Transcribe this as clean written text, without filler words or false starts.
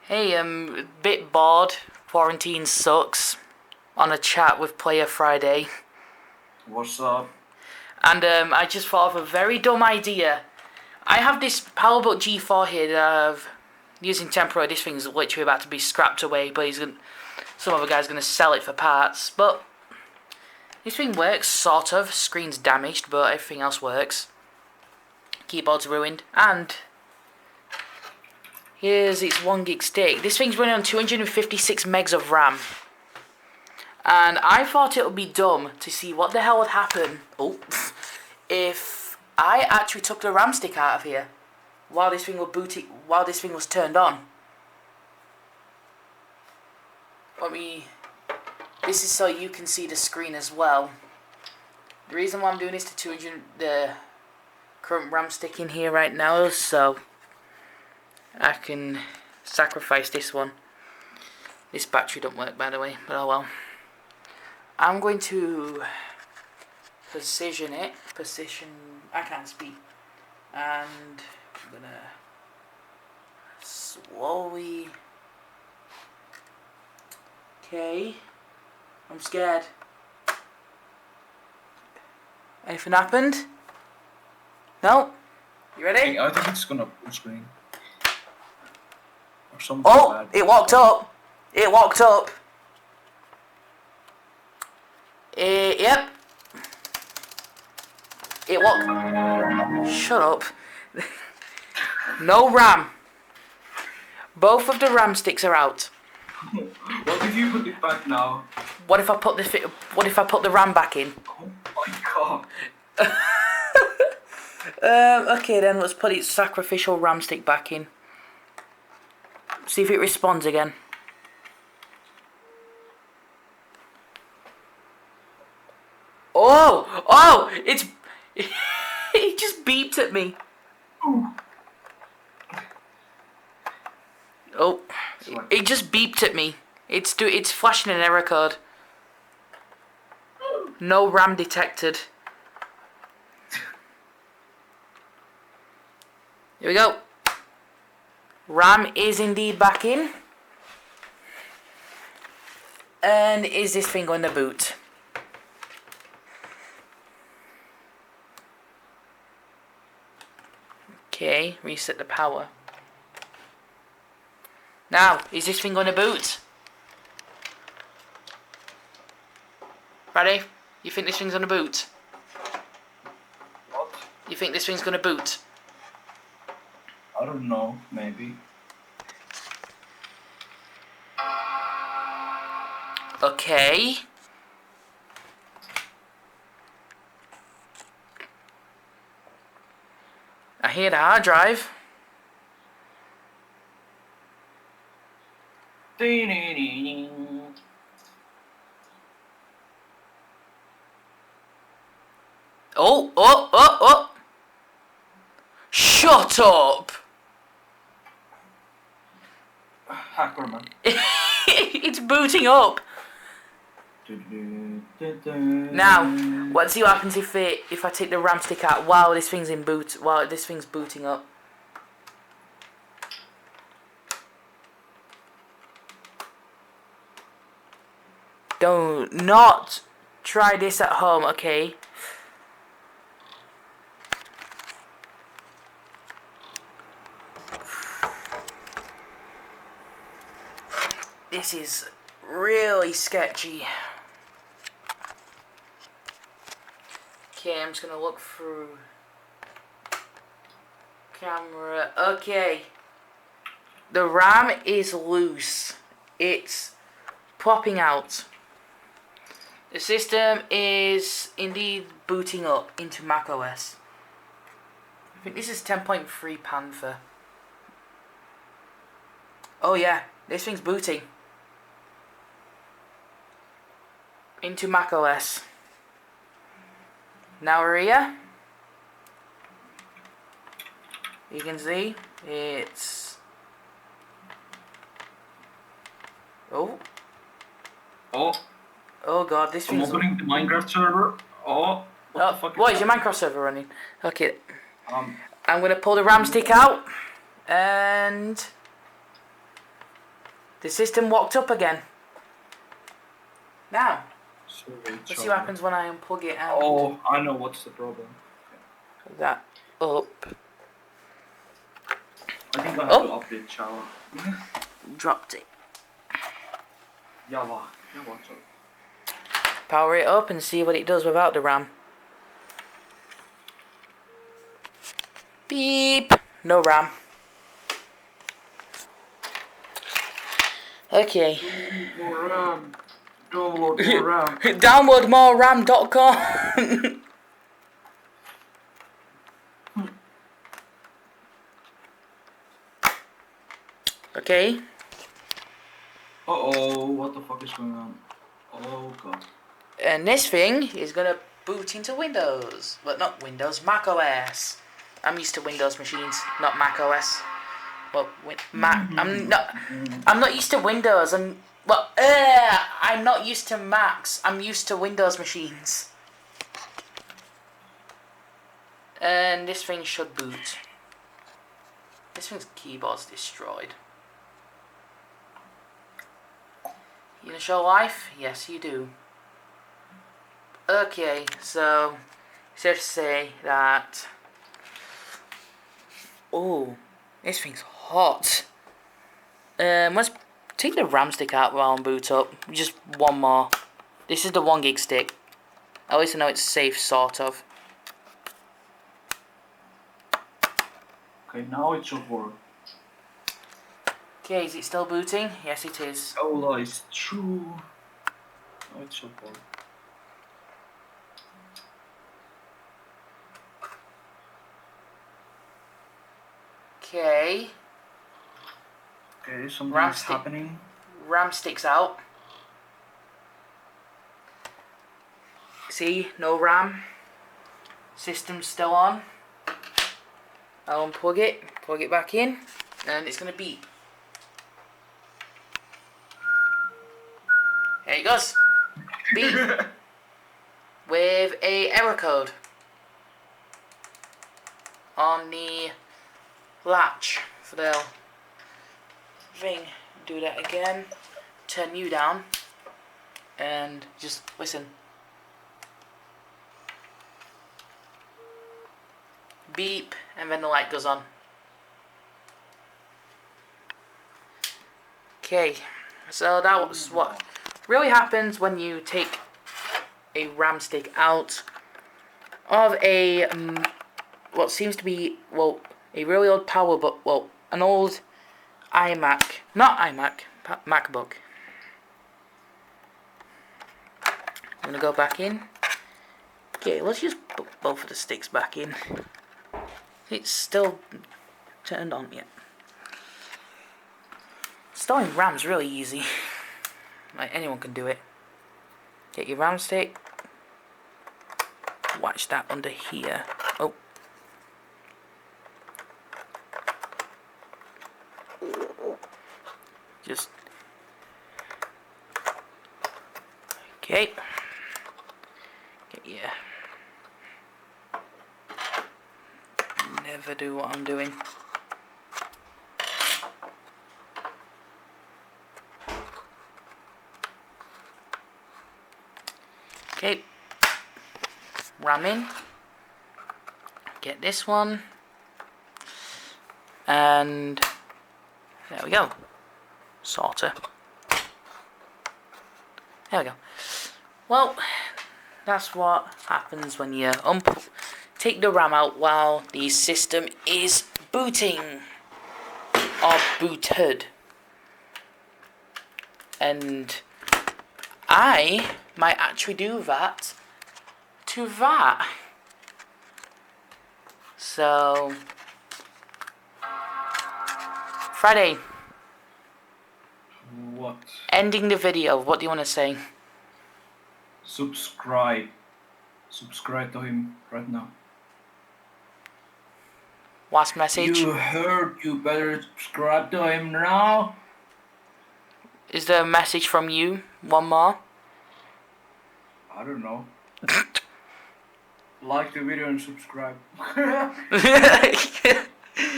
Hey, a bit bored. Quarantine sucks. On a chat with Player Friday. What's up? And I just thought of a very dumb idea. I have this Powerbook G4 here that I've using temporary. This thing's literally about to be scrapped away, but some other guy's gonna sell it for parts. But this thing works, sort of. Screen's damaged, but everything else works. Keyboard's ruined, and here's its 1 gig stick. This thing's running on 256 megs of RAM. And I thought it would be dumb to see what the hell would happen if I actually took the RAM stick out of here while this thing was turned on. This is so you can see the screen as well. The reason why I'm doing this to 200 the current RAM stick in here right now is so I can sacrifice this one. This battery don't work, by the way, but oh well. I'm going to position, I can't speak, and I'm gonna slowly, okay, I'm scared. Anything happened? No? You ready? I think it's gonna full screen. Or something Oh, bad. it walked up. It walked up. Yep. It walked. Shut up. No RAM. Both of the RAM sticks are out. What if you put it back now? What if I put the RAM back in? Oh my god. Okay then, let's put its sacrificial RAM stick back in. See if it responds again. Oh! It's... It just beeped at me. Oh, it just beeped at me. It's flashing an error code. No RAM detected. Here we go. RAM is indeed back in. And is this thing going to boot? Okay, reset the power. Now, is this thing going to boot? Ready? You think this thing's going to boot? What? You think this thing's going to boot? I don't know, maybe. Okay. I hear the hard drive. Oh! Shut up! Hacker man. It's booting up. Now, let's see what happens if I take the RAM stick out while this thing's booting up. Do not try this at home, okay? This is really sketchy. Okay, I'm just gonna look through camera. Okay, the RAM is loose. It's popping out. The system is indeed booting up into macOS. I think this is 10.3 Panther. Oh yeah, this thing's booting into macOS. Now we're here. You can see it's... Oh god, this I'm thing's... opening the Minecraft server. What the fuck what is your Minecraft server running? Okay. Um, I'm gonna pull the RAM stick out and The system walked up again. Now, let's see what happens when I unplug it and Oh, I know what's the problem. put that up. I think I have to update shower. Dropped it. Java. So. Power it up and see what it does without the RAM. Beep. No RAM. Okay. More RAM. Download more RAM. Downloadmoreram.com. Okay. Uh-oh, what the fuck is going on? Oh god. And this thing is gonna boot into Windows. But not Windows, Mac OS. I'm used to Windows machines, not Mac OS. Well, Mac. I'm not used to Windows. I'm not used to Macs. I'm used to Windows machines. And this thing should boot. This thing's keyboard's destroyed. You gonna show life? Yes, you do. Okay, so it's safe to say that. Oh, this thing's hot. Let's take the RAM stick out while I'm boot up. Just one more. This is the 1 gig stick. At least I know it's safe, sort of. Okay, now it should work. Okay, is it still booting? Yes, it is. Oh, it's true. Now it should work. Okay. Okay, something's happening. RAM stick's out. See, no RAM. System's still on. I'll unplug it, plug it back in, and it's gonna beep. There it goes. Beep. With a error code on the latch for the thing. Do that again. Turn you down and just listen. Beep, and then the light goes on. Okay, so that was what really happens when you take a RAM stick out of a what seems to be, well, a really old Powerbook, well, an old MacBook. I'm gonna go back in. Okay, let's just put both of the sticks back in. It's still turned on yet. Installing RAM's really easy. Like, anyone can do it. Get your RAM stick. Watch that under here. Oh. Just. Okay. Get your. Never do what I'm doing. Okay, RAM in, get this one, and there we go, sorter. There we go. Well, that's what happens when you take the RAM out while the system is booting, or booted. And I might actually do that to that. So, Friday. What? Ending the video. What do you want to say? Subscribe. Subscribe to him right now. Last message. You heard, you better subscribe to him now. Is there a message from you? One more? I don't know. Like the video and subscribe.